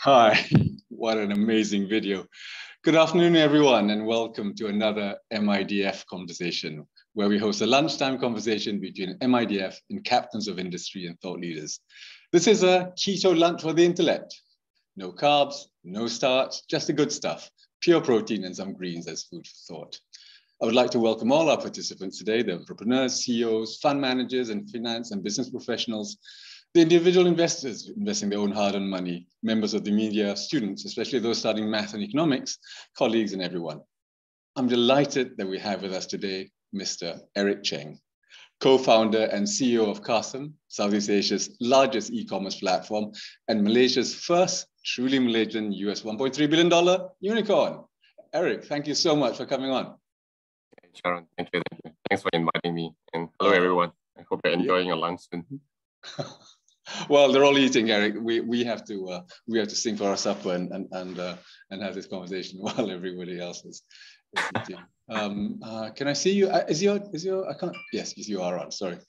Hi, what an amazing video. Good afternoon, everyone, and welcome to another MIDF Conversation, where we host a lunchtime conversation between MIDF and captains of industry and thought leaders. This is a keto lunch for the intellect. No carbs, no starch, just the good stuff. Pure protein and some greens as food for thought. I would like to welcome all our participants today, the entrepreneurs, CEOs, fund managers, and finance and business professionals, the individual investors investing their own hard-earned money, members of the media, students, especially those studying math and economics, colleagues, and everyone. I'm delighted that we have with us today Mr. Eric Cheng, co-founder and CEO of Carsome, Southeast Asia's largest e-commerce platform and Malaysia's first truly Malaysian US $1.3 billion unicorn. Eric, thank you so much for coming on. Hey, Sharon, thank you. Thanks for inviting me. And hello, everyone. I hope you're enjoying your lunch soon. Well, they're all eating, Eric. We have to sing for our supper and have this conversation while everybody else is eating. Can I see you? Is your I can't. Yes, you are on. Sorry.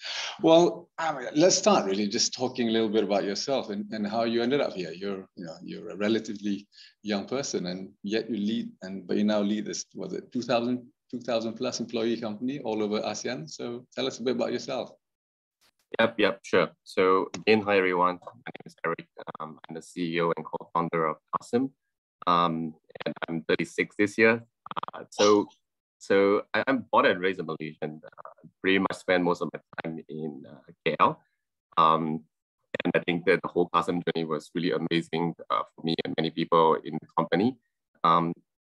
Well, let's start really just talking a little bit about yourself and how you ended up here. You're a relatively young person, and yet but you now lead this 2,000 plus employee company all over ASEAN. So tell us a bit about yourself. Yep, sure. So again, hi everyone. My name is Eric. I'm the CEO and co-founder of Carsome, and I'm 36 this year. So I'm born and raised in Malaysia, and pretty much spent most of my time in KL. And I think that the whole Carsome journey was really amazing for me and many people in the company.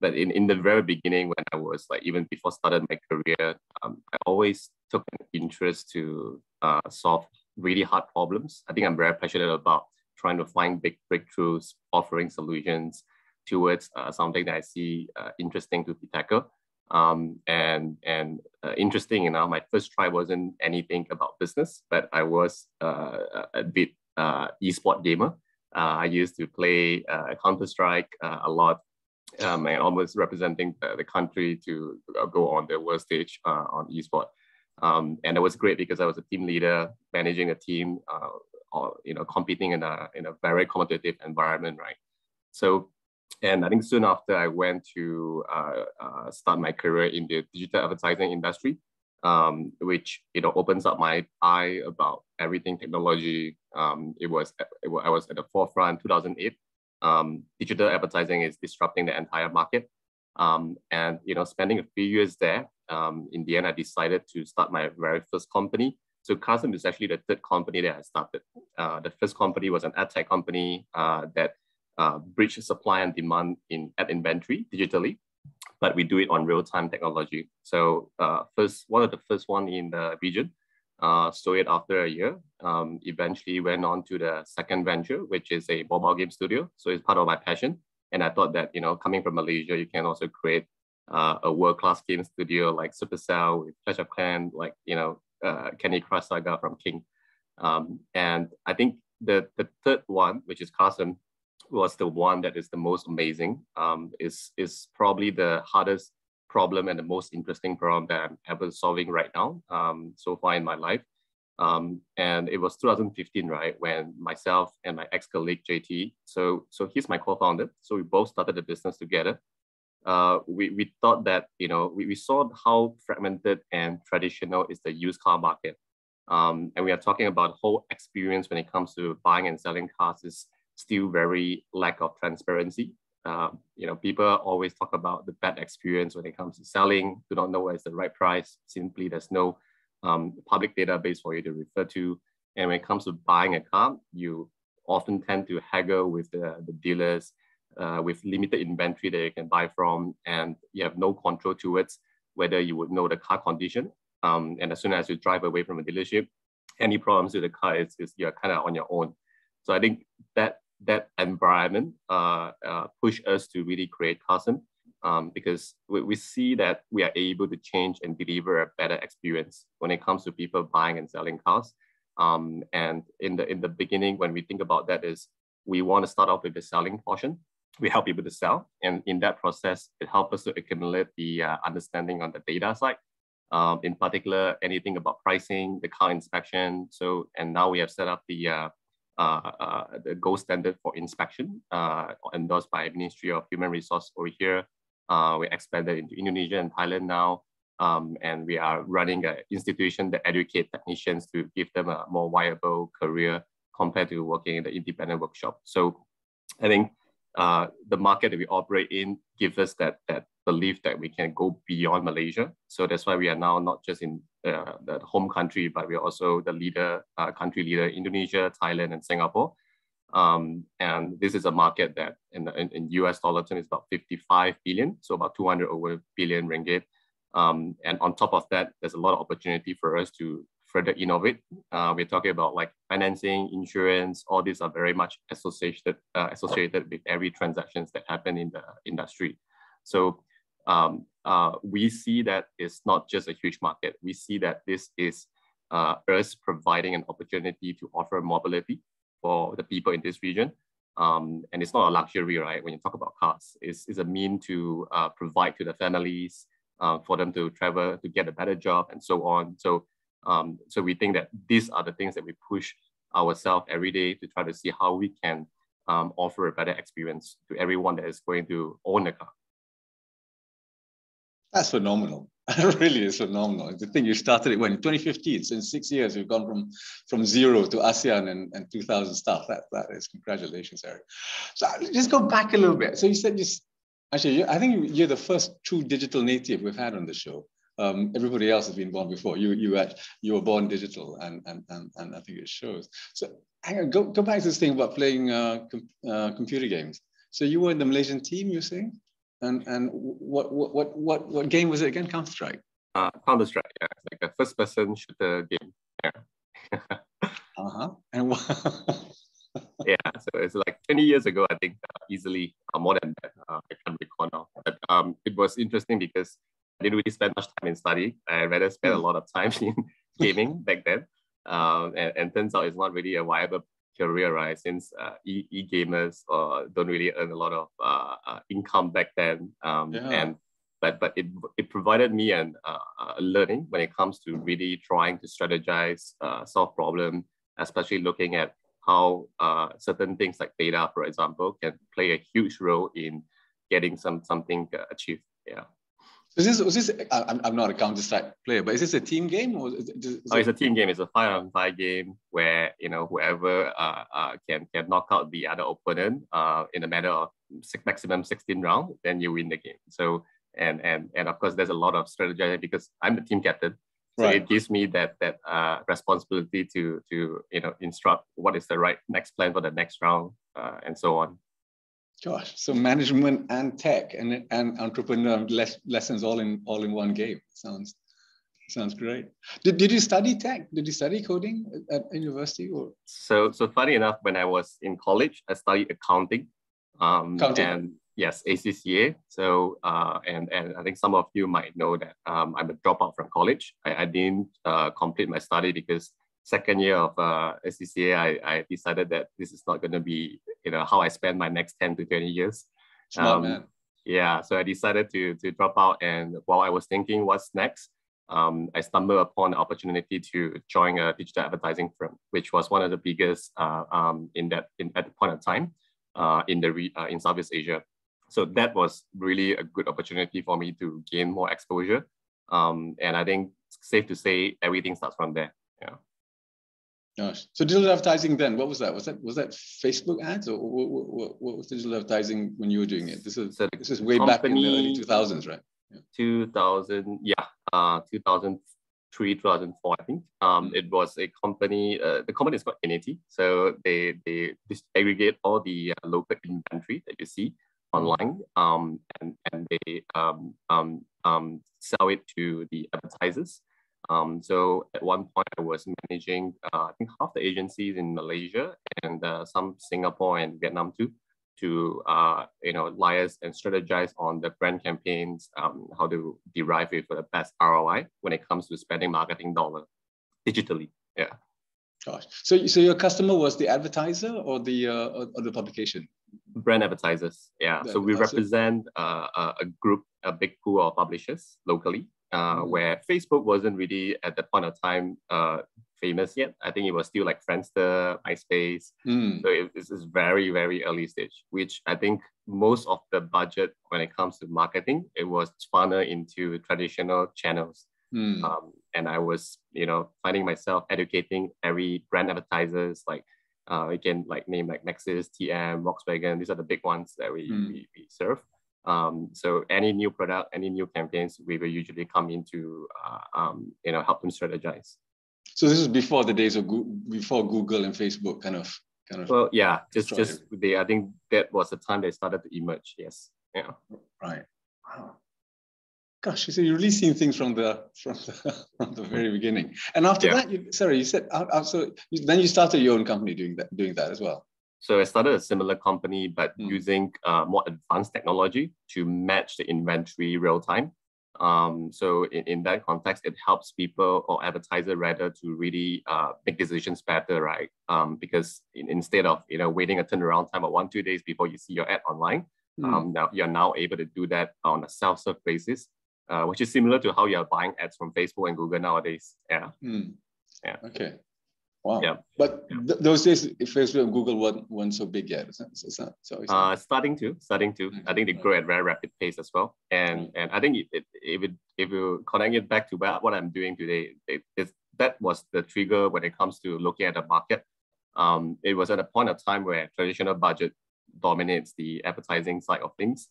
But in the very beginning, when I was even before started my career, I always took an interest to solve really hard problems. I think I'm very passionate about trying to find big breakthroughs, offering solutions towards something that I see interesting to be tackled. Interesting enough, my first try wasn't anything about business, but I was a bit e-sport gamer. I used to play Counter-Strike a lot. And almost representing the country to go on the world stage on eSport. And it was great because I was a team leader, managing a team, competing in a very competitive environment, right? So, and I think soon after I went to start my career in the digital advertising industry, which opens up my eye about everything technology. I was at the forefront 2008. Digital advertising is disrupting the entire market. And spending a few years there, in the end, I decided to start my very first company. So Carsome is actually the third company that I started. The first company was an ad tech company that bridged supply and demand in ad inventory digitally, but we do it on real-time technology. So one of the first one in the region. Sold it after a year, eventually went on to the second venture, which is a mobile game studio. So it's part of my passion. And I thought that, coming from Malaysia, you can also create a world-class game studio like Supercell with Clash of Clans, like, Candy Crush Saga from King. And I think the third one, which is Carsome, was the one that is the most amazing, is probably the hardest problem and the most interesting problem that I'm ever solving right now, so far in my life. And it was 2015, right, when myself and my ex-colleague JT, so he's my co-founder, so we both started the business together. We thought that, we saw how fragmented and traditional is the used car market. And we are talking about whole experience when it comes to buying and selling cars is still very lack of transparency. People always talk about the bad experience when it comes to selling, do not know what is the right price. Simply, there's no public database for you to refer to. And when it comes to buying a car, you often tend to haggle with the dealers with limited inventory that you can buy from, and you have no control towards whether you would know the car condition. And as soon as you drive away from a dealership, any problems with the car is you're kind of on your own. So I think that environment pushed us to really create Carsome, because we see that we are able to change and deliver a better experience when it comes to people buying and selling cars. And in the beginning, when we think about that, is we want to start off with the selling portion. We help people to sell, and in that process, it helps us to accumulate the understanding on the data side. In particular, anything about pricing, the car inspection. So, and now we have set up the the gold standard for inspection, endorsed by Ministry of Human Resource over here. We expanded into Indonesia and Thailand now. And we are running an institution that educates technicians to give them a more viable career compared to working in the independent workshop. So I think the market that we operate in gives us that belief that we can go beyond Malaysia. So that's why we are now not just in the home country, but we are also the country leader in Indonesia, Thailand, and Singapore. And this is a market that in US dollar terms is about 55 billion, so about 200 over billion ringgit. And on top of that, there's a lot of opportunity for us to further innovate. We're talking about like financing, insurance, all these are very much associated with every transactions that happen in the industry. So we see that it's not just a huge market. We see that this is us providing an opportunity to offer mobility for the people in this region. And it's not a luxury, right? When you talk about cars, it's a mean to provide to the families, for them to travel, to get a better job, and so on. So we think that these are the things that we push ourselves every day to try to see how we can offer a better experience to everyone that is going to own a car. That's phenomenal. It really is phenomenal. The thing you started it when in 2015, so in 6 years you've gone from zero to ASEAN and 2,000 staff. That is congratulations, Eric. So just go back a little bit. So you said actually, I think you're the first true digital native we've had on the show. Everybody else has been born before. You were born digital, and I think it shows. So hang on, go back to this thing about playing computer games. So you were in the Malaysian team, you're saying, and what game was it again? Counter-Strike. Counter-Strike, yeah, it's like a first-person shooter game. Yeah. And yeah, so it's like 20 years ago, I think, easily, more than that. I can't recall now. But it was interesting because I didn't really spend much time in study. I rather spend a lot of time in gaming back then. And turns out it's not really a viable career, right? Since e-gamers don't really earn a lot of income back then. But it provided me a learning when it comes to really trying to strategize, solve problems, especially looking at how certain things like data, for example, can play a huge role in getting something achieved. Yeah. Was this? I'm not a Counter-Strike player, but is this a team game or? It's a team game. It's a 5-on-5 game where whoever can knock out the other opponent in a matter of maximum 16 rounds, then you win the game. So and of course there's a lot of strategy because I'm the team captain. So it gives me that responsibility to instruct what is the right next plan for the next round and so on. Gosh, so management and tech and entrepreneur lessons all in one game. Sounds great. Did you study tech? Did you study coding at university or? So funny enough, when I was in college, I studied accounting. And yes, ACCA. So and I think some of you might know that I'm a dropout from college. I didn't complete my study because second year of ACCA, I decided that this is not going to be how I spend my next 10 to 20 years. Smart man. Yeah, so I decided to drop out, and while I was thinking what's next, I stumbled upon the opportunity to join a digital advertising firm, which was one of the biggest at the point of time in Southeast Asia. So that was really a good opportunity for me to gain more exposure. And I think it's safe to say everything starts from there. Yeah. Gosh. So digital advertising then, what was that? Was that Facebook ads or what was digital advertising when you were doing it? This is way back in the early 2000s, right? Yeah. 2000, 2003, 2004, I think. It was a company, the company is called NAT. So they aggregate all the local inventory that you see online, and they sell it to the advertisers. So at one point I was managing, I think half the agencies in Malaysia and some Singapore and Vietnam too, to liaise and strategize on the brand campaigns, how to derive it for the best ROI when it comes to spending marketing dollar digitally. Yeah. Gosh. So your customer was the advertiser or the publication? Brand advertisers. Yeah. So we represent a group, a big pool of publishers locally. Where Facebook wasn't really at that point of time famous yet. I think it was still like Friendster, MySpace. So it's very, very early stage, which I think most of the budget when it comes to marketing, it was funneled into traditional channels. And I was, finding myself educating every brand advertisers, like we can like name like Maxis, TM, Volkswagen. These are the big ones that we serve. So any new product, any new campaigns, we will usually come in to help them strategize. So this is before the days of before Google and Facebook kind of. Well, yeah, I think that was the time they started to emerge. Yes. Yeah. Right. Wow. Gosh, so you're really seeing things from the very beginning. And after that, you said then you started your own company doing that as well. So I started a similar company, but using more advanced technology to match the inventory real time. So in that context, it helps people or advertiser rather to really make decisions better, right? Because instead of waiting a turnaround time of 1-2 days before you see your ad online, now you're now able to do that on a self-serve basis, which is similar to how you're buying ads from Facebook and Google nowadays. Yeah. Yeah. Okay. Wow. Yeah. But those days, Facebook and Google weren't so big yet. Starting to. I think they grow at very rapid pace as well. And I think if you connect it back to what I'm doing today, that was the trigger when it comes to looking at the market. It was at a point of time where traditional budget dominates the advertising side of things.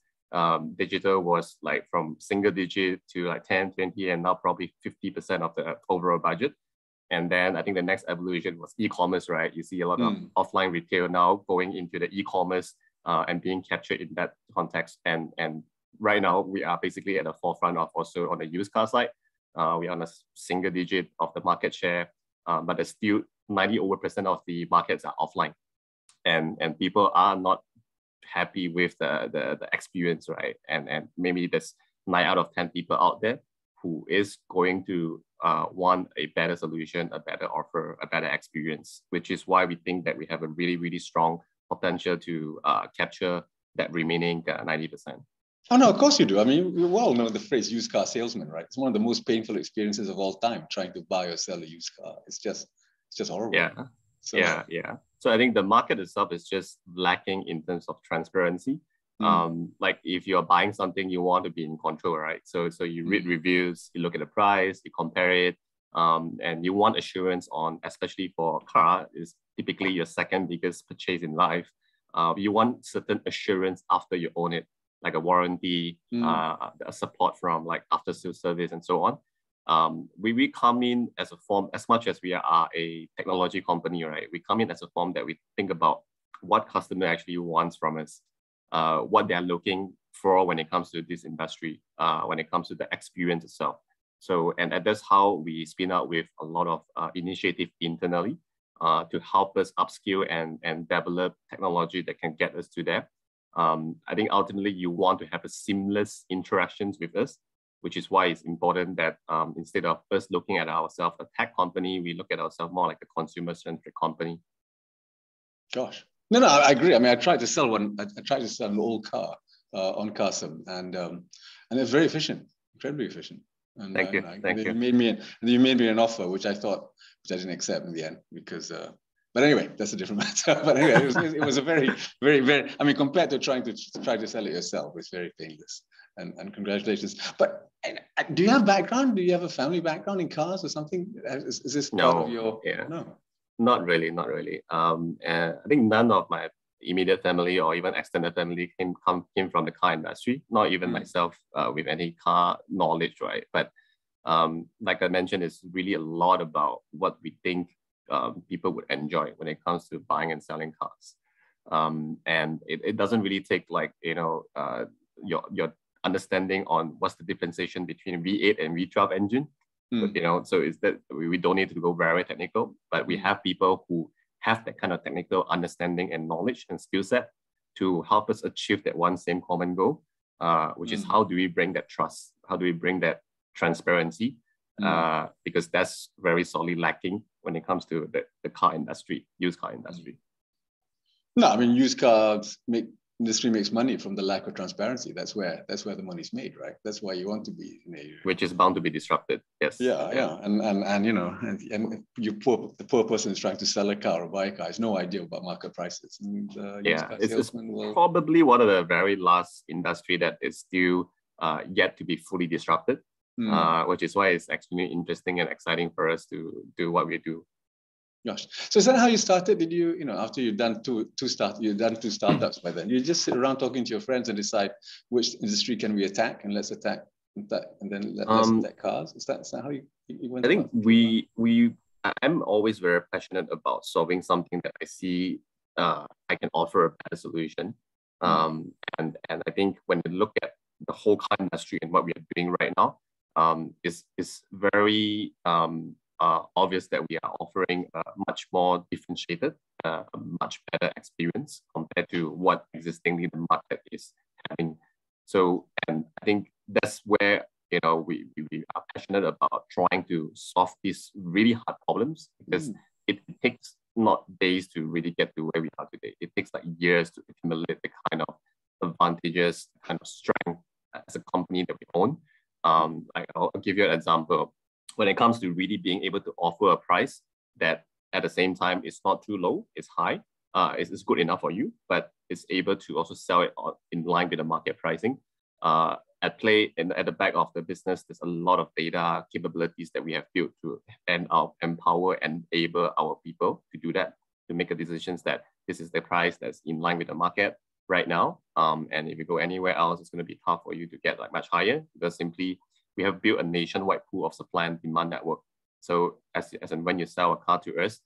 Digital was like from single digit to like 10, 20, and now probably 50% of the overall budget. And then I think the next evolution was e-commerce, right? You see a lot of offline retail now going into the e-commerce and being captured in that context. And right now we are basically at the forefront of also on the used car side. We're on a single digit of the market share, but there's still 90% of the markets are offline. And people are not happy with the experience, right? And maybe there's 9 out of 10 people out there who is going to want a better solution, a better offer, a better experience, which is why we think that we have a really, really strong potential to capture that remaining 90%. Oh, no, of course you do. I mean, we all know the phrase used car salesman, right? It's one of the most painful experiences of all time, trying to buy or sell a used car. It's just horrible. Yeah. So I think the market itself is just lacking in terms of transparency. Like if you're buying something, you want to be in control, right? So you read reviews, you look at the price, you compare it, and you want assurance on, especially for a car, is typically your second biggest purchase in life. You want certain assurance after you own it, like a warranty, a support from like after sales service and so on. We come in as a form, as much as we are a technology company, right? We come in as a form that we think about what customer actually wants from us. What they're looking for when it comes to this industry, when it comes to the experience itself. So, and that's how we spin out with a lot of initiative internally to help us upskill and develop technology that can get us to there. I think ultimately you want to have a seamless interactions with us, which is why it's important that instead of us looking at ourselves a tech company, we look at ourselves more like a consumer-centric company. Gosh. No, I agree. I mean, I tried to sell one. I tried to sell an old car on Carsome, and it's very efficient, incredibly efficient. And Thank you. You made me an offer, which I didn't accept in the end because. But anyway, that's a different matter. But anyway, it was a very, very, very. I mean, compared to try to sell it yourself, it's very painless. And congratulations. But do you have background? Do you have a family background in cars or something? Is this part of your? Yeah. No. Not really. And I think none of my immediate family or even extended family came from the car industry. Not even myself with any car knowledge, right? But like I mentioned, it's really a lot about what we think people would enjoy when it comes to buying and selling cars. And it doesn't really take like your understanding on what's the differentiation between V8 and V12 engine. But, so it's that we don't need to go very technical, but we have people who have that kind of technical understanding and knowledge and skill set to help us achieve that one same common goal, which is how do we bring that trust? How do we bring that transparency? Because that's very sorely lacking when it comes to the car industry, used car industry. No, I mean, used cars make industry makes money from the lack of transparency. That's where the money's made, right? That's why you want to be in a, which is bound to be disrupted. Yes. Yeah. And you know, and the poor person is trying to sell a car or buy a car has no idea about market prices. And it's probably one of the very last industry that is still yet to be fully disrupted, which is why it's extremely interesting and exciting for us to do what we do. Gosh. So is that how you started? Did you, after you've done two startups by then, you just sit around talking to your friends and decide which industry can we attack, and let's attack that, and then let's attack cars? Is that how you went? I think I'm always very passionate about solving something that I see I can offer a better solution. And I think when you look at the whole car industry and what we are doing right now, is very obvious that we are offering a much more differentiated, much better experience compared to what existingly the market is having. So, and I think that's where we are passionate about trying to solve these really hard problems, because it takes not days to really get to where we are today. It takes like years to accumulate the kind of advantages, kind of strength as a company that we own. I'll give you an example. When it comes to really being able to offer a price that at the same time is not too low, it's high, it's good enough for you, but it's able to also sell it in line with the market pricing. At play and at the back of the business, there's a lot of data capabilities that we have built to empower and enable our people to do that, to make decisions that this is the price that's in line with the market right now. And if you go anywhere else, it's going to be tough for you to get like much higher, because simply we have built a nationwide pool of supply and demand network. So as and when you sell a car to us,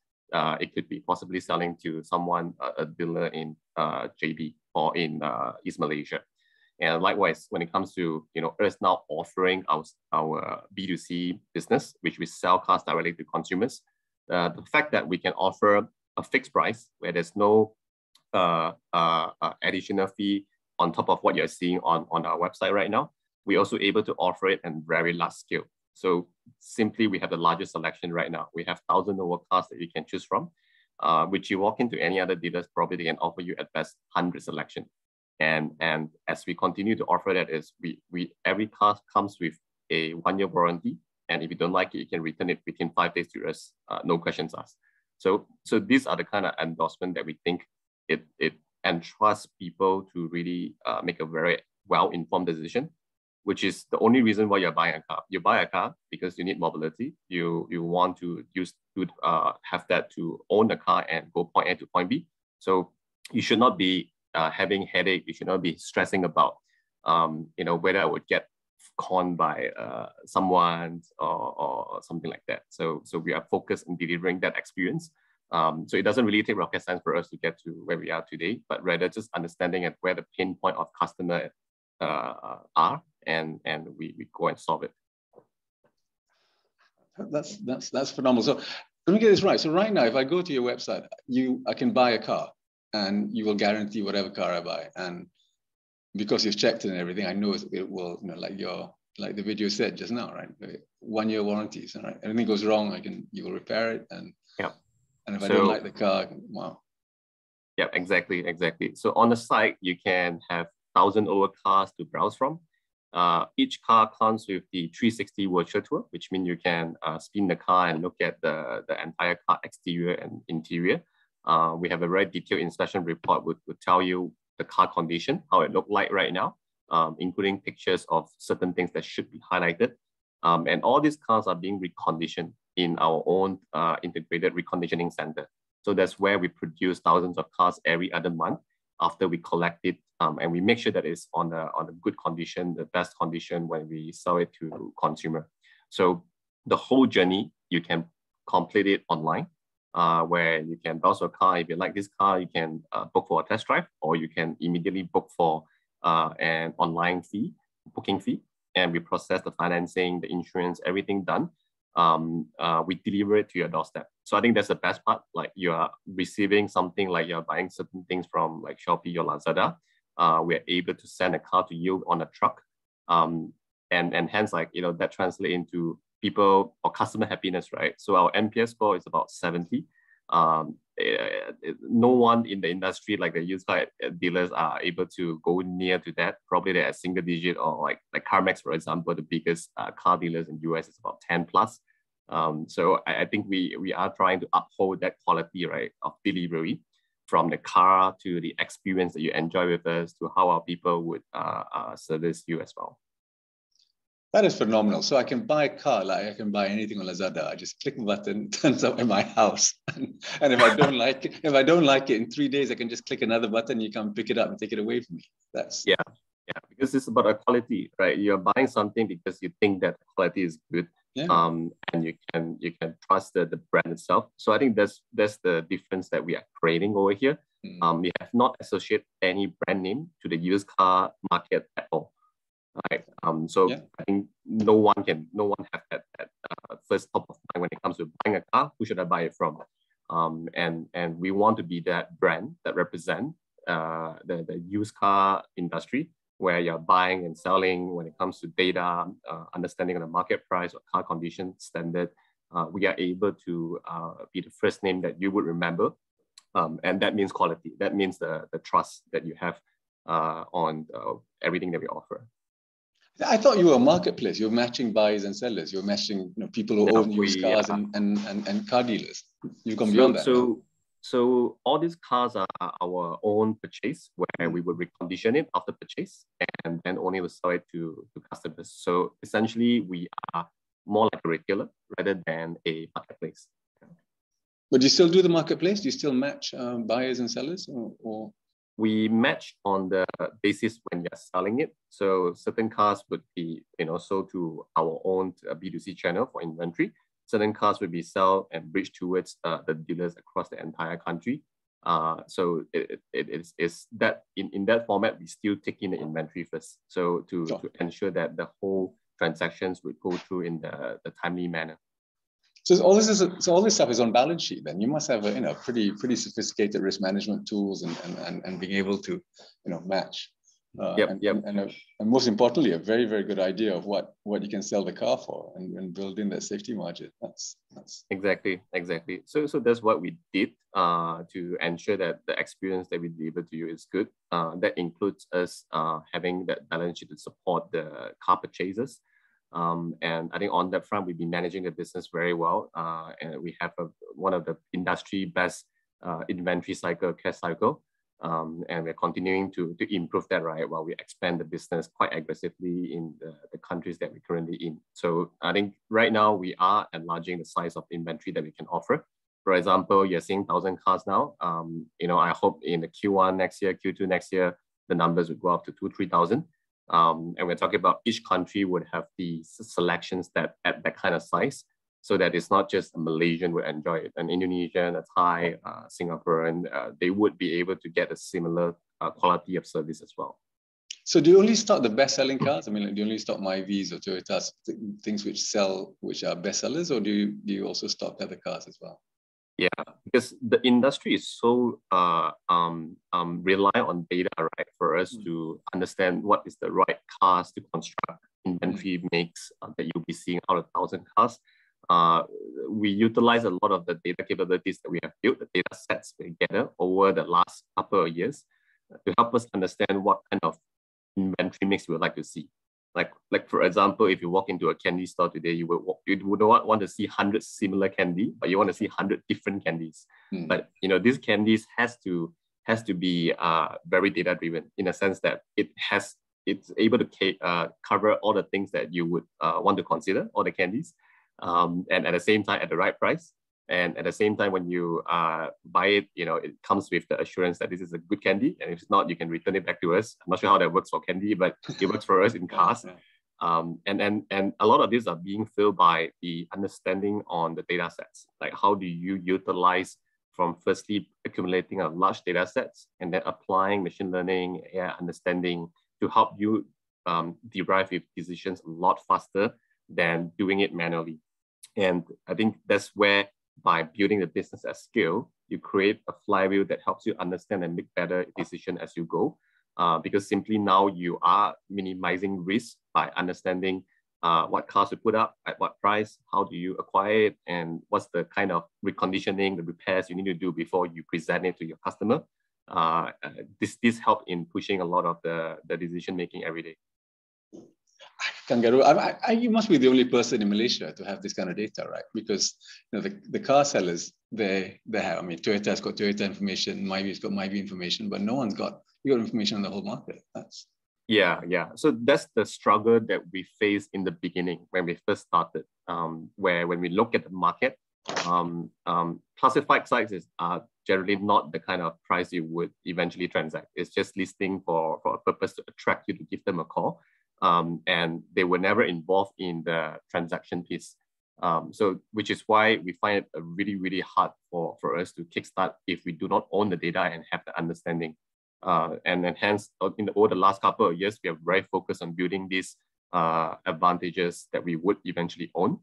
it could be possibly selling to someone, a dealer in JB or in East Malaysia. And likewise, when it comes to us now offering our B2C business, which we sell cars directly to consumers, the fact that we can offer a fixed price where there's no additional fee on top of what you're seeing on our website right now, we're also able to offer it in very large scale. So simply, we have the largest selection right now. We have thousands of cars that you can choose from, which you walk into any other dealers, probably they can offer you at best 100 selection. And as we continue to offer that, is every car comes with a 1-year warranty, and if you don't like it, you can return it within 5 days to us, no questions asked. So these are the kind of endorsement that we think it entrusts people to really make a very well-informed decision, which is the only reason why you're buying a car. You buy a car because you need mobility. You want to have that to own the car and go point A to point B. So you should not be having headache. You should not be stressing about whether I would get conned by someone or something like that. So we are focused on delivering that experience. So it doesn't really take rocket science for us to get to where we are today, but rather just understanding at where the pain point of customer are, and we go and solve it. That's phenomenal. So let me get this right. So right now, if I go to your website, I can buy a car, and you will guarantee whatever car I buy. And because you've checked it and everything, I know it will, like the video said just now, right? 1-year warranties, right? Anything goes wrong, you will repair it. And if I don't like the car, wow. Yeah, exactly. So on the site, you can have 1,000 over cars to browse from. Each car comes with the 360 virtual tour, which means you can spin the car and look at the entire car exterior and interior. We have a very detailed inspection report would tell you the car condition, how it looked like right now, including pictures of certain things that should be highlighted. And all these cars are being reconditioned in our own integrated reconditioning center. So that's where we produce thousands of cars every other month after we collect it, and we make sure that it's on a good condition, the best condition when we sell it to consumer. So the whole journey, you can complete it online, where you can browse a car. If you like this car, you can book for a test drive, or you can immediately book for an online booking fee, and we process the financing, the insurance, everything done. We deliver it to your doorstep. So I think that's the best part. Like, you are receiving something, like you're buying certain things from like Shopee or Lazada. We're able to send a car to you on a truck, and hence, that translates into people or customer happiness, right? So our NPS score is about 70. No one in the industry, like the used car dealers, are able to go near to that. Probably they're at single digit, or like CarMax, for example, the biggest car dealers in the US is about 10 plus. So I think we are trying to uphold that quality, right, of delivery, from the car to the experience that you enjoy with us to how our people would service you as well. That is phenomenal. So I can buy a car, like I can buy anything on Lazada. I just click a button, turns up in my house. And if I don't like it, in 3 days, I can just click another button. You can pick it up and take it away from me. That's yeah, because it's about a quality, right? You're buying something because you think that the quality is good. Yeah. And you can trust the brand itself. So I think that's the difference that we are creating over here. We have not associated any brand name to the used car market at all. Right. So yeah. I think no one have that first top of mind when it comes to buying a car. Who should I buy it from? And we want to be that brand that represent the used car industry, where you're buying and selling when it comes to data, understanding of the market price or car condition standard. We are able to be the first name that you would remember. And that means quality. That means the trust that you have on everything that we offer. I thought you were a marketplace. You're matching buyers and sellers. You're matching people who own used cars and car dealers. You've gone beyond that. So all these cars are our own purchase, where we would recondition it after purchase and then only will sell it to customers. So essentially, we are more like a retailer rather than a marketplace. But do you still do the marketplace? Do you still match buyers and sellers, or? We match on the basis when you're selling it. So certain cars would be sold to our own B2C channel for inventory. Certain cars will be sold and bridged towards the dealers across the entire country. So it is that in that format, we still take in the inventory first. So to ensure that the whole transactions would go through in the timely manner. So all this stuff is on balance sheet. Then you must have a pretty sophisticated risk management tools and being able to match. And most importantly, a very, very good idea of what you can sell the car for and build in that safety margin. That's exactly. So that's what we did to ensure that the experience that we deliver to you is good. That includes us having that balance sheet to support the car purchases. And I think on that front, we've been managing the business very well. And we have one of the industry best inventory cash cycle. And we're continuing to improve that, right, while we expand the business quite aggressively in the countries that we're currently in. So I think right now we are enlarging the size of inventory that we can offer. For example, you're seeing 1,000 cars now. I hope in the Q1 next year, Q2 next year, the numbers would go up to 2,000-3,000. And we're talking about each country would have the selections that at that kind of size, so that it's not just a Malaysian would enjoy it, an Indonesian, a Thai, Singaporean, they would be able to get a similar quality of service as well. So do you only stock the best-selling cars? I mean, do you only stock MyVs or Toyotas, things which are bestsellers, or do you also stock other cars as well? Yeah, because the industry is so rely on data, right, for us to understand what is the right cars to construct inventory makes that you'll be seeing out of 1,000 cars. We utilize a lot of the data capabilities that we have built, the data sets we gather over the last couple of years to help us understand what kind of inventory mix we would like to see. Like for example, if you walk into a candy store today, you would not want to see 100 similar candy, but you want to see 100 different candies. But these candies has to be very data driven, in a sense that it's able to cover all the things that you would want to consider, all the candies, and at the same time at the right price. And at the same time, when you buy it, it comes with the assurance that this is a good candy. And if it's not, you can return it back to us. I'm not sure how that works for candy, but it works for us in cars. And a lot of these are being filled by the understanding on the data sets. Like, how do you utilize from firstly accumulating a large data sets and then applying machine learning, AI understanding to help you derive with decisions a lot faster than doing it manually. And I think that's where, by building the business at scale, you create a flywheel that helps you understand and make better decisions as you go. Because simply now you are minimizing risk by understanding what cars we put up, at what price, how do you acquire it, and what's the kind of reconditioning, the repairs you need to do before you present it to your customer. This helped in pushing a lot of the decision making every day. You must be the only person in Malaysia to have this kind of data, right? Because the car sellers, they have. I mean, Toyota's got Toyota information, Myvi's got Myvi information, but no one's got information on the whole market. Yeah. So that's the struggle that we faced in the beginning when we first started. Where when we look at the market, classified sites are generally not the kind of price you would eventually transact. It's just listing for a purpose to attract you to give them a call. And they were never involved in the transaction piece. So which is why we find it really, really hard for us to kickstart if we do not own the data and have the understanding. And then hence, over the last couple of years, we are very focused on building these advantages that we would eventually own.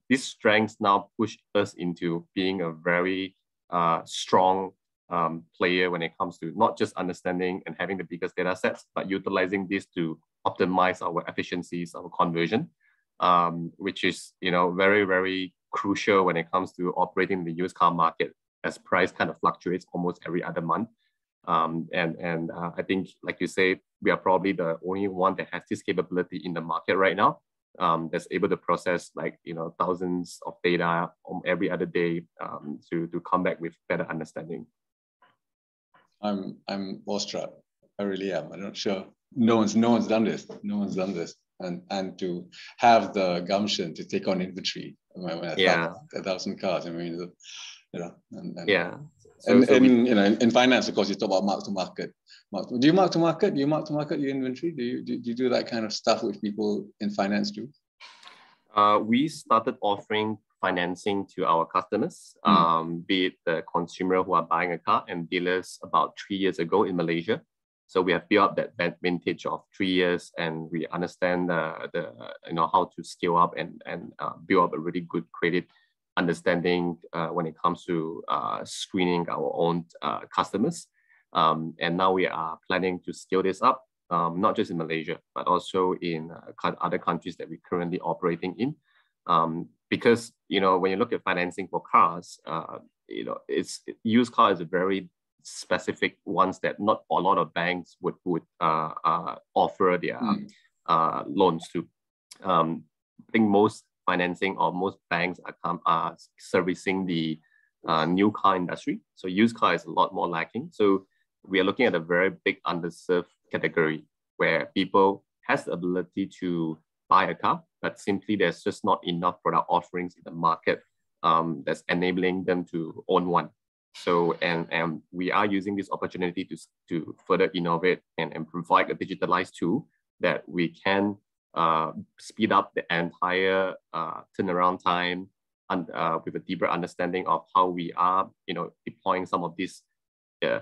These strengths now push us into being a very strong player when it comes to not just understanding and having the biggest data sets, but utilizing this to optimize our efficiencies, our conversion, which is very, very crucial when it comes to operating the used car market, as price kind of fluctuates almost every other month. And I think, like you say, we are probably the only one that has this capability in the market right now, that's able to process thousands of data on every other day to come back with better understanding. I'm awestruck. I really am. I'm not sure. No one's done this. No one's done this, and to have the gumption to take on inventory. Yeah. 1,000 cars. I mean, yeah. In finance, of course, you talk about mark to market. Do you mark to market? Do you mark to market your inventory? Do you do that kind of stuff which people in finance do? We started offering financing to our customers, be it the consumer who are buying a car and dealers about 3 years ago in Malaysia. So we have built up that vintage of 3 years, and we understand how to scale up and build up a really good credit understanding when it comes to screening our own customers. And now we are planning to scale this up, not just in Malaysia, but also in other countries that we're currently operating in. Because, when you look at financing for cars, used car is a very specific ones that not a lot of banks would offer their loans to. I think most financing or most banks are servicing the new car industry. So used car is a lot more lacking. So we are looking at a very big underserved category where people has the ability to buy a car, but simply there's just not enough product offerings in the market that's enabling them to own one. So, and we are using this opportunity to further innovate and provide a digitalized tool that we can speed up the entire turnaround time and with a deeper understanding of how we are, deploying some of these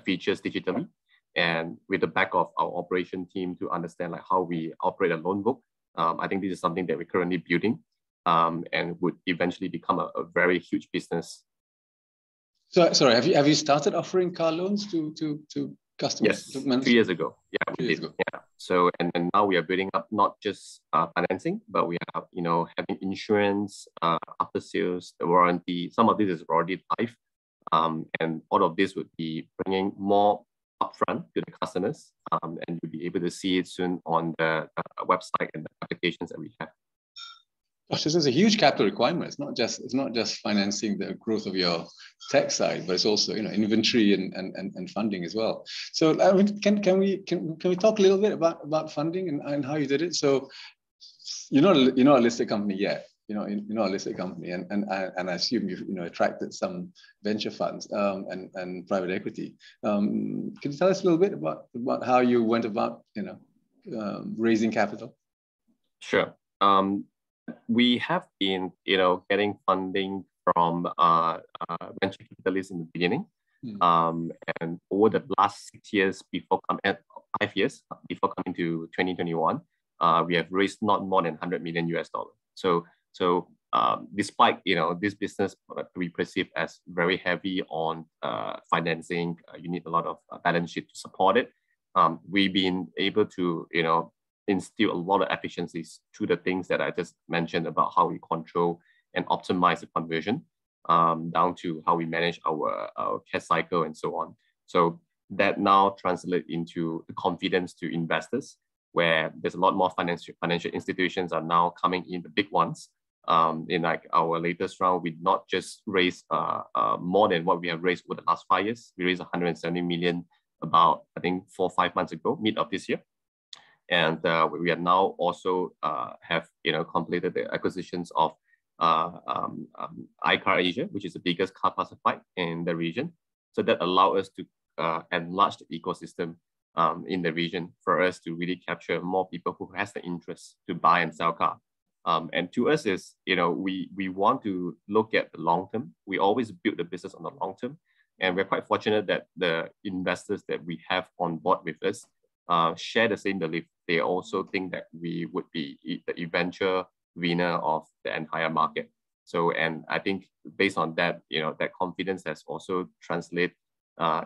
features digitally, and with the back of our operation team to understand how we operate a loan book. I think this is something that we're currently building and would eventually become a very huge business. So, sorry, have you started offering car loans to customers? Yes, 3 years ago. Yeah, we did. Yeah. So, and now we are building up not just financing, but we are, having insurance, after sales, the warranty. Some of this is already live, and all of this would be bringing more upfront to the customers, and you'll be able to see it soon on the website and the applications that we have. Gosh, this is a huge capital requirement. It's not just financing the growth of your tech side, but it's also inventory and funding as well. So can we talk a little bit about funding and how you did it? So you're not a listed company yet. You're not a listed company, and I assume you've attracted some venture funds and private equity. Can you tell us a little bit about how you went about raising capital? Sure. We have been, getting funding from venture capitalists in the beginning, and over the last 5 years before coming to 2021, we have raised not more than $100 million US. So despite this business we perceive as very heavy on financing, you need a lot of balance sheet to support it. We've been able to instill a lot of efficiencies to the things that I just mentioned about how we control and optimize the conversion, down to how we manage our cash cycle and so on. So that now translates into the confidence to investors, where there's a lot more financial institutions are now coming in, the big ones. In like our latest round, we not just raised more than what we have raised over the last 5 years. We raised 170 million about, I think, 4 or 5 months ago, mid of this year. And we are now also have completed the acquisitions of iCar Asia, which is the biggest car classified in the region. So that allows us to enlarge the ecosystem in the region for us to really capture more people who has the interest to buy and sell car. And to us is, we want to look at the long term. We always build the business on the long term. And we're quite fortunate that the investors that we have on board with us share the same belief. They also think that we would be the eventual winner of the entire market. So, and I think based on that, that confidence has also translated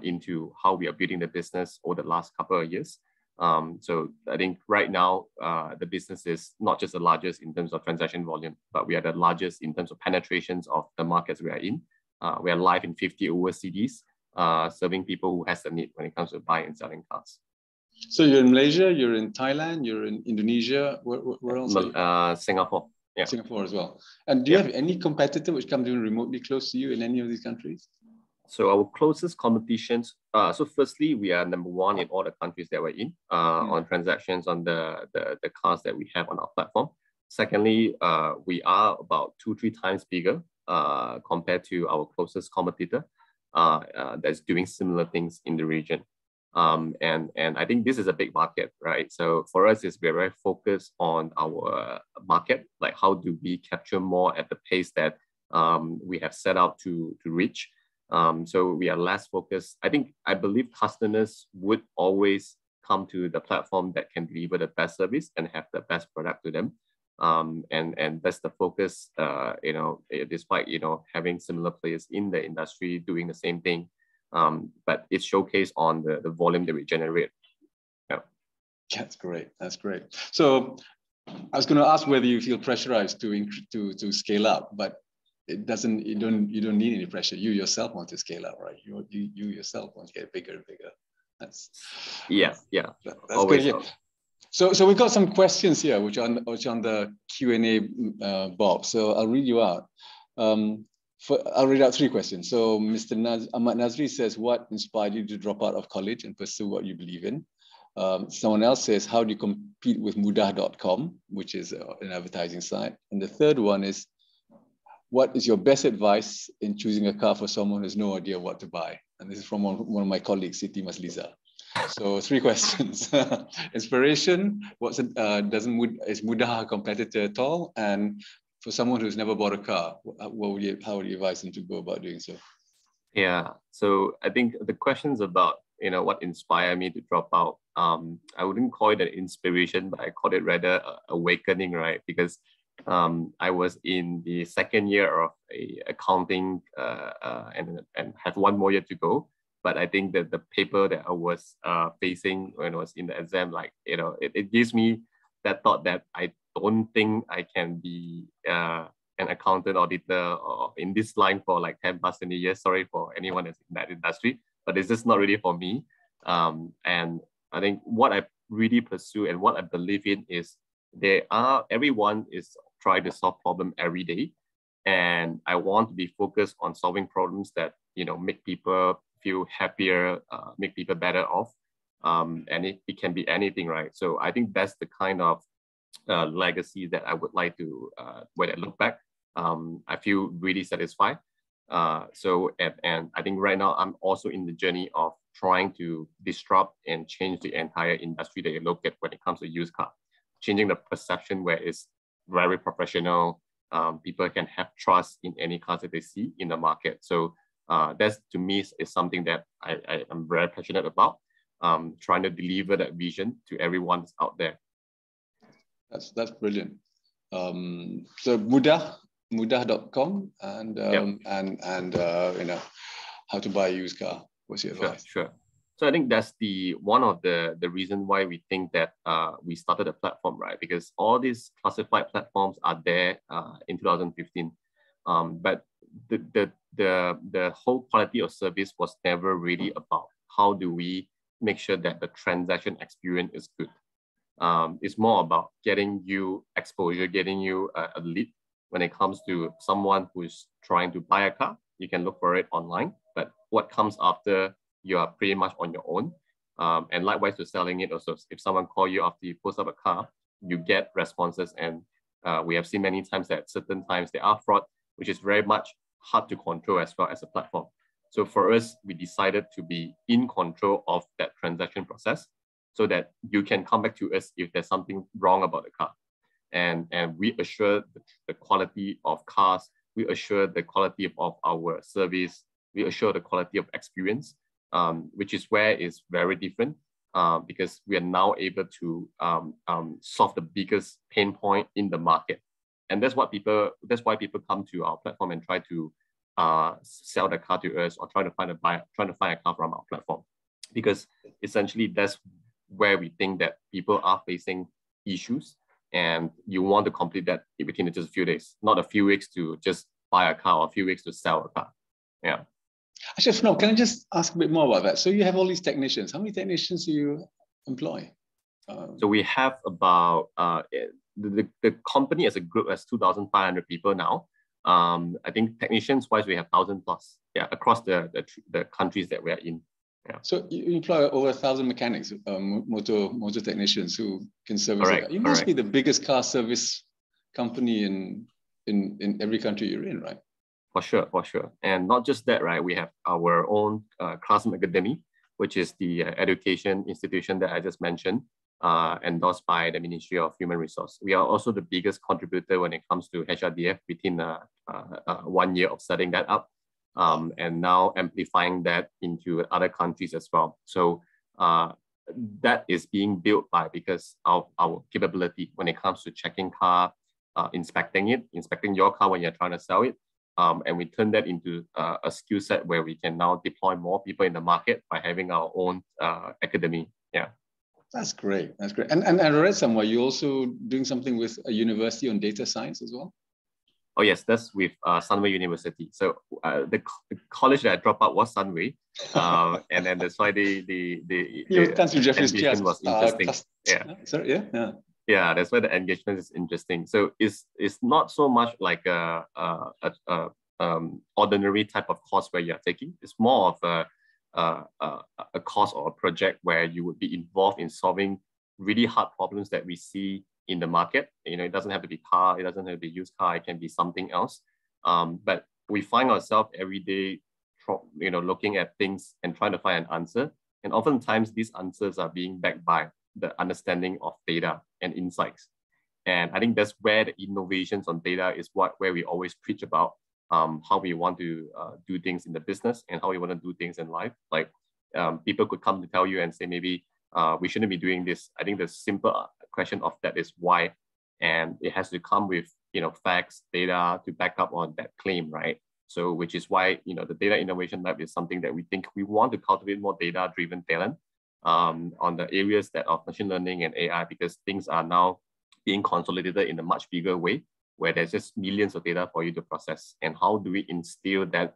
into how we are building the business over the last couple of years. So I think right now, the business is not just the largest in terms of transaction volume, but we are the largest in terms of penetrations of the markets we are in. We are live in 50 over cities, serving people who has the need when it comes to buying and selling cars. So you're in Malaysia, you're in Thailand, you're in Indonesia. Where else are you? Singapore. Yeah. Singapore as well. And do you have any competitor which comes even remotely close to you in any of these countries? So our closest competitions, so firstly, we are number one in all the countries that we're in on transactions on the cars that we have on our platform. Secondly, we are about 2-3 times bigger compared to our closest competitor that's doing similar things in the region. And I think this is a big market, right? So for us, we're very focused on our market, like how do we capture more at the pace that we have set out to reach. So we are less focused. I believe customers would always come to the platform that can deliver the best service and have the best product to them. And that's the focus, despite, having similar players in the industry doing the same thing. But it's showcased on the volume that we generate. Yeah. That's great. That's great. So I was going to ask whether you feel pressurized to scale up, but it doesn't. You don't need any pressure. You yourself want to scale up, right? You yourself want to get bigger and bigger. That's That's good. Yeah. So we've got some questions here, which are on the Q&A box. So I'll read you out. I'll read out 3 questions. So Mr. Ahmad Nazri says, what inspired you to drop out of college and pursue what you believe in? Someone else says, how do you compete with mudah.com, which is an advertising site? And the third one is, what is your best advice in choosing a car for someone who has no idea what to buy? And this is from one of my colleagues, Siti Masliza. So 3 questions. Inspiration, is Mudah a competitor at all? And for someone who's never bought a car, how would you advise them to go about doing so? Yeah, so I think the questions about, what inspired me to drop out, I wouldn't call it an inspiration, but I call it rather awakening, right? Because I was in the 2nd year of accounting and have 1 more year to go. But I think that the paper that I was facing when I was in the exam, it gives me that thought that I don't think I can be an accountant auditor or in this line for like 10 plus 20 years. Sorry for anyone that's in that industry, but it's just not really for me. And I think what I really pursue and what I believe in is everyone is trying to solve problems every day. And I want to be focused on solving problems that, make people feel happier, make people better off. And it can be anything, right? So I think that's the kind of legacy that I would like to, when I look back, I feel really satisfied. And I think right now I'm also in the journey of trying to disrupt and change the entire industry that you look at when it comes to used car, changing the perception where it's very professional. People can have trust in any cars that they see in the market. So that's, to me, is something that I am very passionate about, trying to deliver that vision to everyone out there. That's brilliant. So mudah.com and how to buy a used car. What's your advice? Sure. So I think that's one of the reason why we think that we started a platform, right? Because all these classified platforms are there in 2015, but the whole quality of service was never really about how do we make sure that the transaction experience is good. It's more about getting you exposure, getting you a lead. When it comes to someone who's trying to buy a car, you can look for it online, but what comes after, you are pretty much on your own. And likewise to selling it also, if someone calls you after you post up a car, you get responses. And we have seen many times that certain times there are fraud, which is very much hard to control as well as a platform. So for us, we decided to be in control of that transaction process so that you can come back to us if there's something wrong about the car. And we assure the quality of cars, we assure the quality of our service, we assure the quality of experience, which is where it's very different because we are now able to solve the biggest pain point in the market. And that's why people come to our platform and try to sell the car to us or trying to find a car from our platform. Because essentially that's where we think that people are facing issues and you want to complete that within just a few days, not a few weeks to just buy a car or a few weeks to sell a car. Yeah. Actually, no, can I just ask a bit more about that? So you have all these technicians. How many technicians do you employ? So we have about, the company as a group has 2,500 people now. I think technicians-wise, we have 1,000 plus, yeah, across the countries that we are in. Yeah. So you employ over 1,000 mechanics, motor technicians who can service it. You must be the biggest car service company in every country you're in, right? For sure. And not just that, right? We have our own Carsome Academy, which is the education institution that I just mentioned, endorsed by the Ministry of Human Resource. We are also the biggest contributor when it comes to HRDF within 1 year of setting that up. And now amplifying that into other countries as well. So that is being built because of our capability when it comes to checking car, inspecting your car when you're trying to sell it. And we turn that into a skill set where we can now deploy more people in the market by having our own academy. Yeah. That's great. That's great. And I read somewhere you're also doing something with a university on data science as well. Oh yes, that's with Sunway University. So the college that I dropped out was Sunway, and then that's why the engagement was interesting. Yeah, that's why the engagement is interesting. So it's not so much like a ordinary type of course where you're taking. It's more of a course or a project where you would be involved in solving really hard problems that we see in the market. You know, it doesn't have to be car, it doesn't have to be used car, it can be something else. But we find ourselves every day, looking at things and trying to find an answer. And oftentimes these answers are being backed by the understanding of data and insights. And I think that's where the innovations on data is where we always preach about how we want to do things in the business and how we want to do things in life. Like people could come to tell you and say, maybe we shouldn't be doing this. I think the simple question of that is why, and it has to come with facts, data to back up on that claim, right? So which is why the data innovation lab is something that we think we want to cultivate more data-driven talent on the areas that of machine learning and AI, because things are now being consolidated in a much bigger way, where there's just millions of data for you to process. And how do we instill that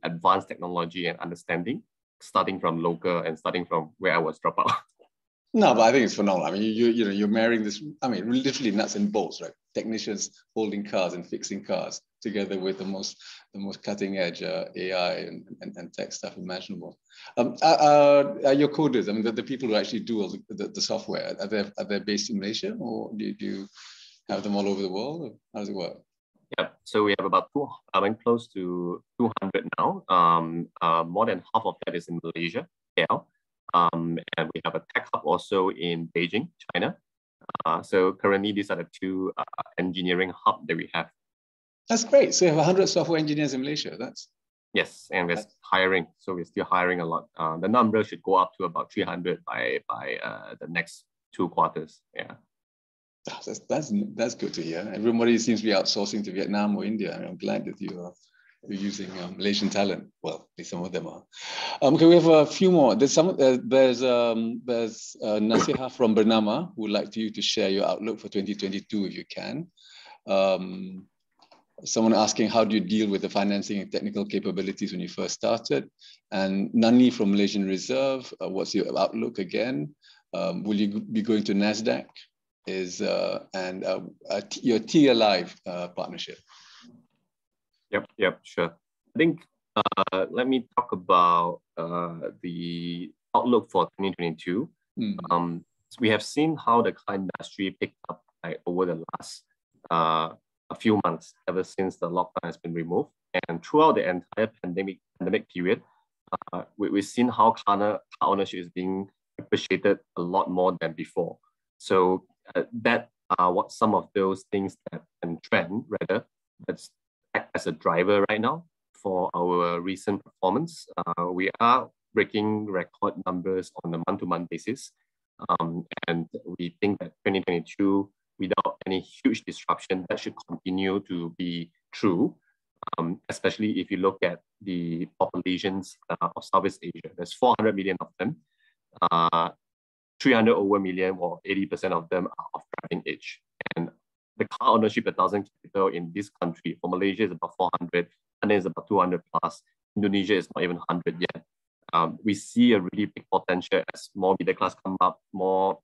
advanced technology and understanding, starting from local and starting from where I was dropped out? No, but I think it's phenomenal. I mean, you're marrying this, I mean, literally nuts and bolts, right? Technicians holding cars and fixing cars together with the most cutting edge AI and tech stuff imaginable. Your coders, I mean, the people who actually do all the software, are they based in Malaysia, or do you have them all over the world? Or how does it work? Yeah, so we have about close to 200 now. More than half of that is in Malaysia. Yeah. And we have a tech hub also in Beijing, China. So currently, these are the two engineering hubs that we have. That's great. So you have 100 software engineers in Malaysia. Yes, and we're hiring. So we're still hiring a lot. The number should go up to about 300 by the next 2 quarters. Yeah. That's good to hear. Everybody seems to be outsourcing to Vietnam or India. I'm glad that using Malaysian talent. Well, at least some of them are. Okay, we have a few more. There's Nasiha from Bernama who would like you to share your outlook for 2022 if you can. Someone asking, how do you deal with the financing and technical capabilities when you first started? And Nani from Malaysian Reserve, what's your outlook again? Will you be going to NASDAQ? Your Teoh Live partnership. Yep, sure. I think let me talk about the outlook for 2022. So we have seen how the car industry picked up over the last a few months, ever since the lockdown has been removed. And throughout the entire pandemic period, we've seen how car ownership is being appreciated a lot more than before. So that are what some of those things that and trend rather that's act as a driver right now for our recent performance. We are breaking record numbers on a month-to-month basis. And we think that 2022, without any huge disruption, that should continue to be true, especially if you look at the populations of Southeast Asia. There's 400 million of them. 300 over million, or 80% of them are of driving age. And the car ownership per thousand capital in this country, for Malaysia, is about 400, and then it's about 200 plus. Indonesia is not even 100 yet. We see a really big potential as more middle class come up, more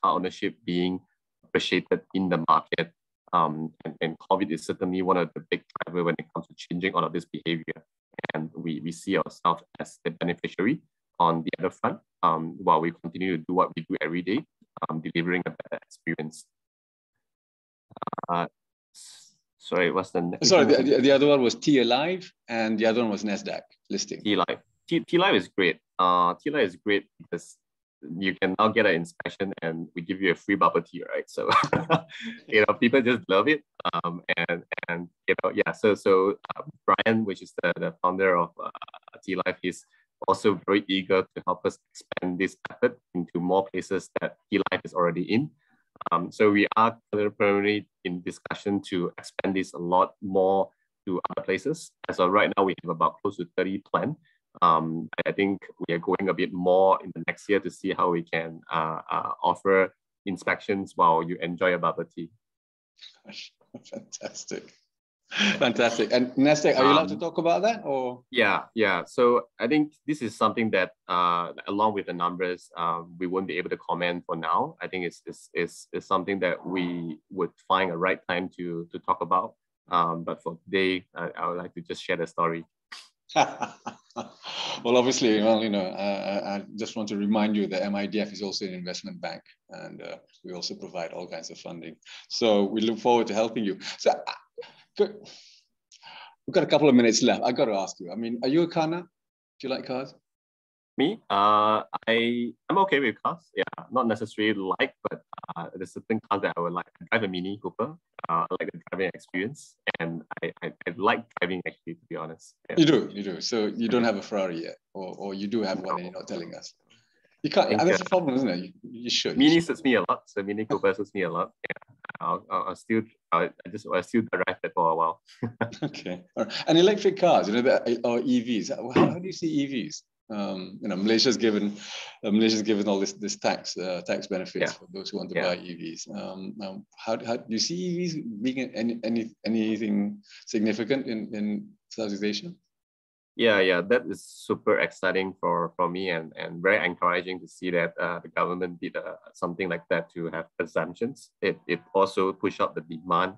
car ownership being appreciated in the market. And COVID is certainly one of the big drivers when it comes to changing all of this behavior. And we see ourselves as the beneficiary on the other front, while we continue to do what we do every day, delivering a better experience. Sorry, what's the next? Sorry, the other one was Teoh Live, and the other one was NASDAQ listing. Teoh Live. Teoh Live is great. Teoh Live is great because you can now get an inspection and we give you a free bubble tea, right? So people just love it. So Brian, which is the founder of Teoh Live, is also very eager to help us expand this effort into more places that Teoh Live is already in. So we are currently in discussion to expand this a lot more to other places. As of right now, we have about close to 30 planned. I think we are going a bit more in the next year to see how we can offer inspections while you enjoy a bubble tea. Gosh, fantastic. Fantastic. And NASDAQ, are you allowed to talk about that? Or Yeah. So I think this is something that, along with the numbers, we won't be able to comment for now. I think it's something that we would find a right time to talk about. But for today, I would like to just share the story. Well, obviously, I just want to remind you that MIDF is also an investment bank, and we also provide all kinds of funding. So we look forward to helping you. So we've got a couple of minutes left. I got to ask you. I mean, are you a car nut? Do you like cars? Me? I'm okay with cars. Yeah, not necessarily but there's certain cars that I would like. I drive a Mini Cooper. I like the driving experience, and I like driving, actually, to be honest. Yeah. You do. So you don't have a Ferrari yet, or you do have one and you're not telling us. You can't. That's a problem, isn't it? You should. Mini suits me a lot. So Mini Cooper suits me a lot. Yeah. I'll still drive that for a while. Okay. And electric cars, or EVs. How do you see EVs? Malaysia's given all this tax benefits for those who want to buy EVs. How do you see EVs being anything significant in Southeast Asia? Yeah, that is super exciting for me and very encouraging to see that the government did something like that to have exemptions. It also pushed up the demand,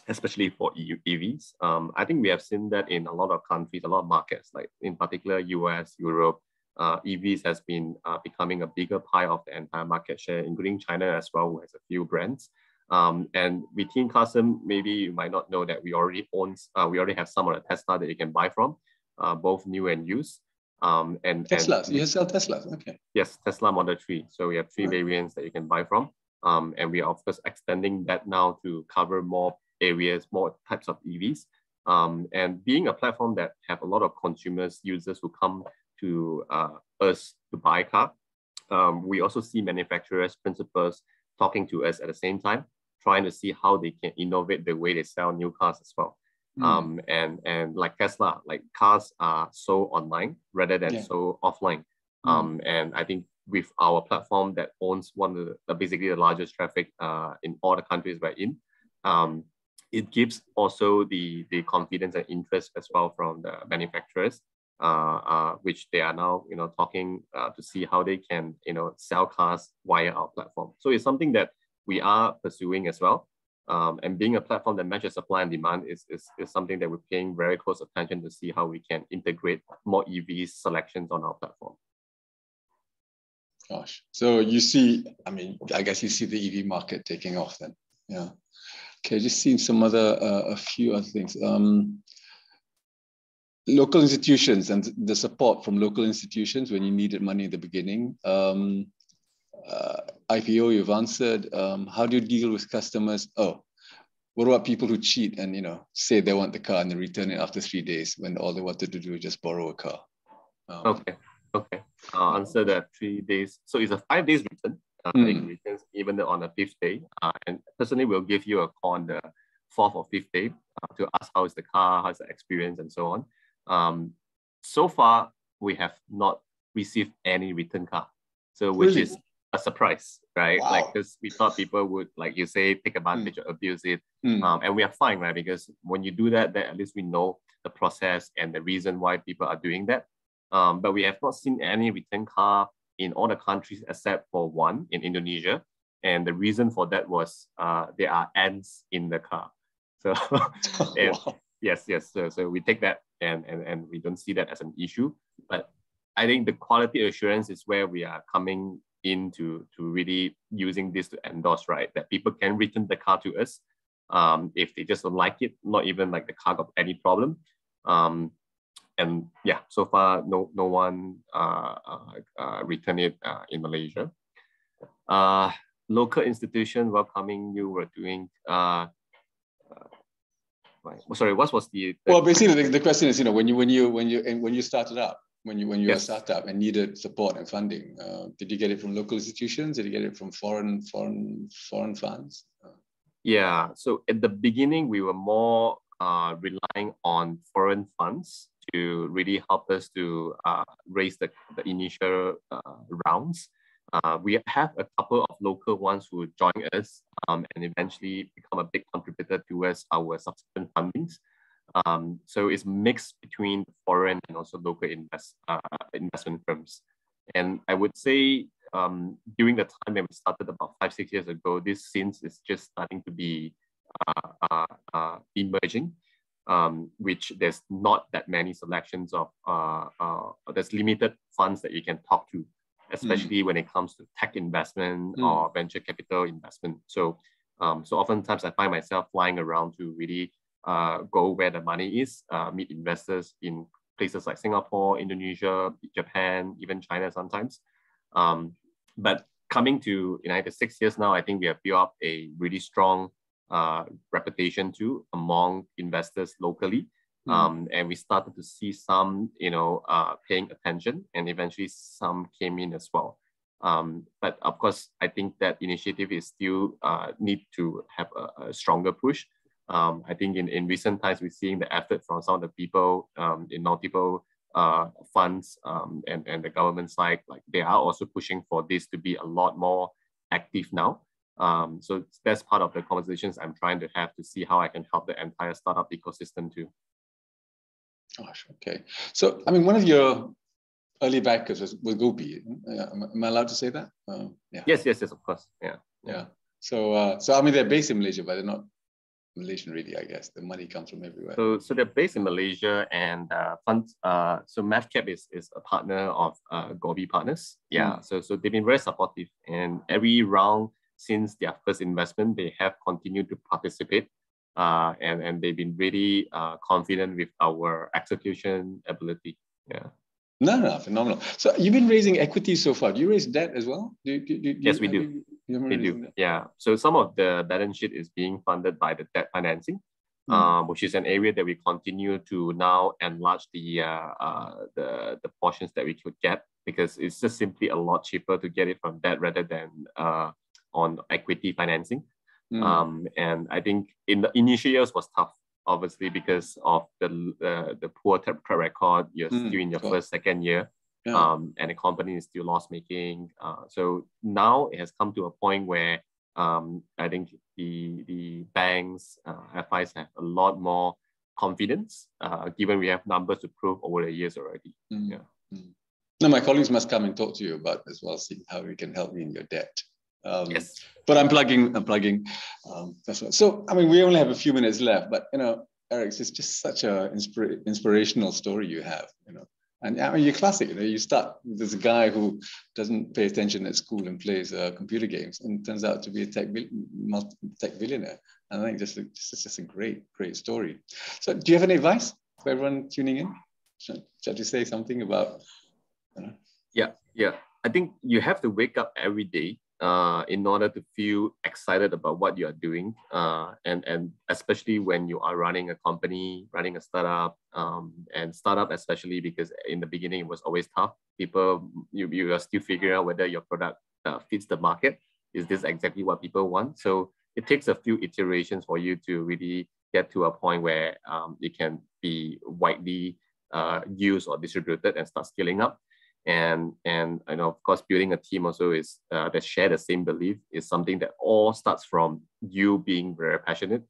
especially for EVs. I think we have seen that in a lot of countries, a lot of markets, like in particular US, Europe. EVs has been becoming a bigger pie of the entire market share, including China as well, who has a few brands. And within Carsome, maybe you might not know that we already have some of the Tesla that you can buy from, both new and used. And Teslas, you sell Teslas, okay. Yes, Tesla Model 3. So we have 3 variants that you can buy from. And we are, of course, extending that now to cover more areas, more types of EVs. And being a platform that have a lot of consumers, users who come to us to buy a car, we also see manufacturers, principals talking to us at the same time, trying to see how they can innovate the way they sell new cars as well. And like Tesla, like cars are sold online rather than sold offline. And I think with our platform that owns one of the basically the largest traffic in all the countries we're in, it gives also the confidence and interest as well from the manufacturers, which they are now talking to see how they can sell cars via our platform. So it's something that we are pursuing as well. And being a platform that matches supply and demand is something that we're paying very close attention to see how we can integrate more EV selections on our platform. Gosh, so you see, I guess you see the EV market taking off then. Yeah. Okay, just seeing some other, a few other things. Local institutions and the support from local institutions when you needed money in the beginning. IPO, you've answered. How do you deal with customers? Oh, what about people who cheat and say they want the car and they return it after 3 days when all they wanted to do is just borrow a car? Okay. I'll answer that 3 days. So it's a 5 days return. It returns even on the 5th day. And personally, we'll give you a call on the 4th or 5th day to ask how is the car, how's the experience, and so on. So far, we have not received any return car. So which is a surprise, right? Wow. Like, because we thought people would, like you say, take advantage or abuse it. And we are fine, right? Because when you do that, then at least we know the process and the reason why people are doing that. But we have not seen any return car in all the countries except for one in Indonesia. And the reason for that was there are ants in the car. So Wow. yes. So we take that and we don't see that as an issue. But I think the quality assurance is where we are coming into really using this to endorse, right? That people can return the car to us if they just don't like it, not even like the car got any problem. And yeah, so far no one returned it in Malaysia. Local institution welcoming you were doing. Sorry, what was the well, basically the question is, when you started up, when you were a startup and needed support and funding, did you get it from local institutions? Did you get it from foreign funds? Yeah, so at the beginning we were more relying on foreign funds to really help us to raise the initial rounds. We have a couple of local ones who join us and eventually become a big contributor towards our subsequent fundings. So it's mixed between foreign and also local investment firms. And I would say during the time when we started about 5-6 years ago, this scene is just starting to be emerging, which there's not that many selections of, there's limited funds that you can talk to, especially when it comes to tech investment or venture capital investment. So oftentimes I find myself flying around to really go where the money is, meet investors in places like Singapore, Indonesia, Japan, even China sometimes. But coming to United 6 years now, I think we have built up a really strong reputation too among investors locally. And we started to see some, paying attention, and eventually some came in as well. But of course, I think that initiative is still need to have a stronger push. I think in recent times, we're seeing the effort from some of the people in multiple funds and the government side, like they are also pushing for this to be a lot more active now. So that's part of the conversations I'm trying to have to see how I can help the entire startup ecosystem too. Gosh, okay. So, one of your early backers was Gopi. Am I allowed to say that? Yeah. Yes, of course. Yeah. So, they're based in Malaysia, but they're not Malaysian really, I guess. The money comes from everywhere. So they're based in Malaysia, and funds. So MAVCAP is a partner of Gobi Partners. Yeah. So they've been very supportive, and every round since their first investment, they have continued to participate. And they've been really confident with our execution ability. Yeah. No, phenomenal. So you've been raising equity so far. Do you raise debt as well? Yes, we do. We do. Yeah. So some of the balance sheet is being funded by the debt financing, which is an area that we continue to now enlarge the portions that we could get, because it's just simply a lot cheaper to get it from debt rather than on equity financing. And I think in the initial years was tough obviously because of the poor track record. You're still in your first, second year, and the company is still loss making. So now it has come to a point where I think the banks, FIs have a lot more confidence, given we have numbers to prove over the years already. Now, my colleagues must come and talk to you about as well, see how we can help you in your debt. Yes. But I'm plugging. That's right. So, I mean, we only have a few minutes left, but, Eric, it's just such a inspirational story you have, And I mean, you're classic. You start with a guy who doesn't pay attention at school and plays computer games, and turns out to be a tech billionaire. And I think this is just a great story. So, do you have any advice for everyone tuning in? Should you say something about? Yeah. I think you have to wake up every day in order to feel excited about what you are doing, and especially when you are running a company, running a startup, and startup especially because in the beginning it was always tough. People, you are still figuring out whether your product fits the market. Is this exactly what people want? So it takes a few iterations for you to really get to a point where it can be widely used or distributed and start scaling up. And of course, building a team also is that share the same belief is something that all starts from you being very passionate.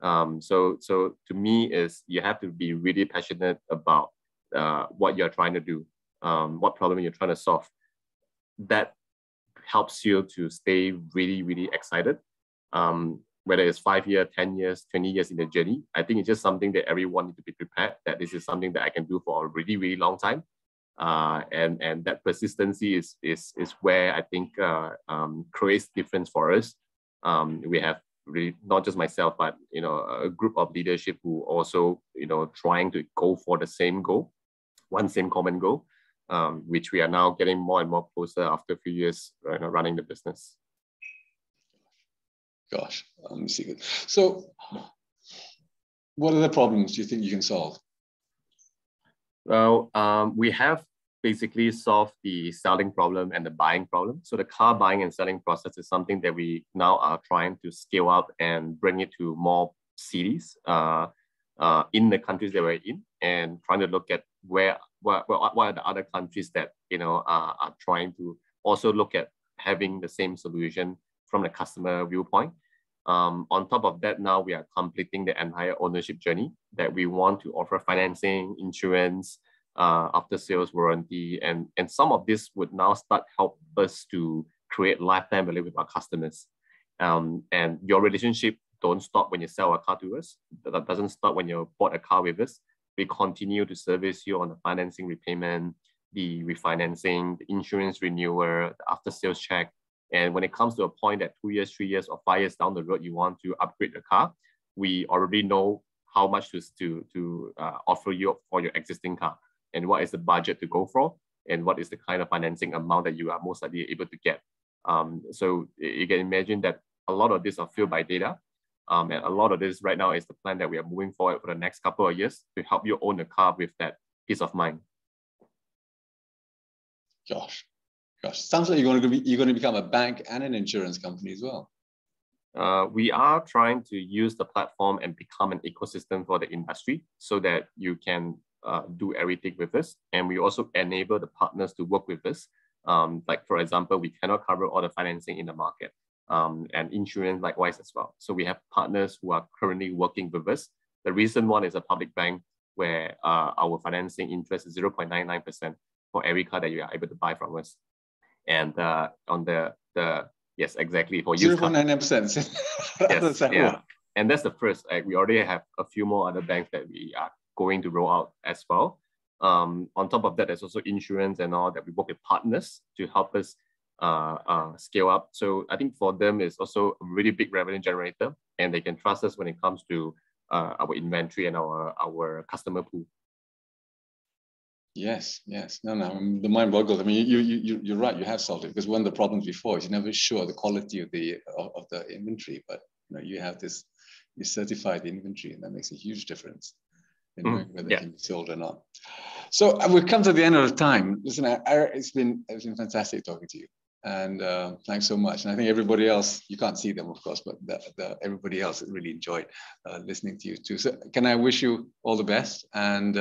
So to me is you have to be really passionate about what you're trying to do, what problem you're trying to solve. That helps you to stay really, really excited. Whether it's 5 years, 10 years, 20 years in the journey, I think it's just something that everyone needs to be prepared that this is something that I can do for a really, really long time. And that persistency is where I think creates difference for us. We have really not just myself, but a group of leadership who also trying to go for the same goal, one same common goal, which we are now getting more and more closer after a few years running the business. Gosh, so what other problems do you think you can solve? Well, we have basically solved the selling problem and the buying problem. So the car buying and selling process is something that we now are trying to scale up and bring it to more cities in the countries that we're in, and trying to look at what are the other countries that are trying to also look at having the same solution from the customer viewpoint. On top of that, now we are completing the entire ownership journey that we want to offer financing, insurance, after sales warranty, and some of this would now start help us to create lifetime value with our customers. And your relationship don't stop when you sell a car to us. That doesn't stop when you bought a car with us. We continue to service you on the financing repayment, the refinancing, the insurance renewal, the after sales check. And when it comes to a point that 2 years, 3 years, or 5 years down the road, you want to upgrade the car, we already know how much to offer you for your existing car, and what is the budget to go for, and what is the kind of financing amount that you are most likely able to get. So you can imagine that a lot of this are fueled by data. And a lot of this right now is the plan that we are moving forward for the next couple of years to help you own a car with that peace of mind. Gosh, sounds like you're going to become a bank and an insurance company as well. We are trying to use the platform and become an ecosystem for the industry so that you can do everything with us. And we also enable the partners to work with us. Like, for example, we cannot cover all the financing in the market, and insurance likewise as well. So we have partners who are currently working with us. The recent one is a public bank where our financing interest is 0.99% for every car that you are able to buy from us. And on the yes, exactly, for used cars. 0.99%. Yes, yeah. And that's the first. We already have a few more other banks that we are going to roll out as well. On top of that, there's also insurance and all that we work with partners to help us scale up. So I think for them, it's also a really big revenue generator, and they can trust us when it comes to our inventory and our customer pool. Yes. No, the mind boggles. I mean, you're right. You have solved it, because one of the problems before is you're never sure the quality of the inventory, but you have this, you certify the inventory, and that makes a huge difference in knowing whether it can be sold or not. So we've come to the end of the time. Listen, Eric, it's been fantastic talking to you. And thanks so much. And I think everybody else, you can't see them, of course, but everybody else really enjoyed listening to you too. So can I wish you all the best, and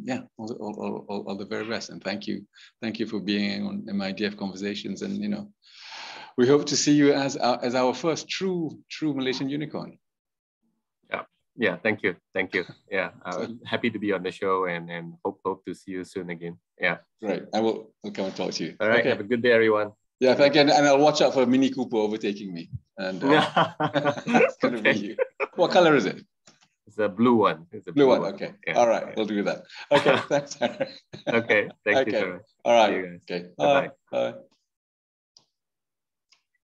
yeah, all the very best. And thank you for being on MIDF Conversations. And you know, we hope to see you as our first true Malaysian unicorn. Yeah, thank you. Yeah, happy to be on the show, and hope to see you soon again. Yeah, great. I'll come and talk to you. All right, okay. Have a good day, everyone. Yeah, thank you. And I'll watch out for a Mini Cooper overtaking me. And it's going to be you. What color is it? It's a blue one. It's a blue one. Okay. Yeah. All right. We'll do that. Okay. Thanks. Okay. Thank you. All right. Okay. Bye. Bye.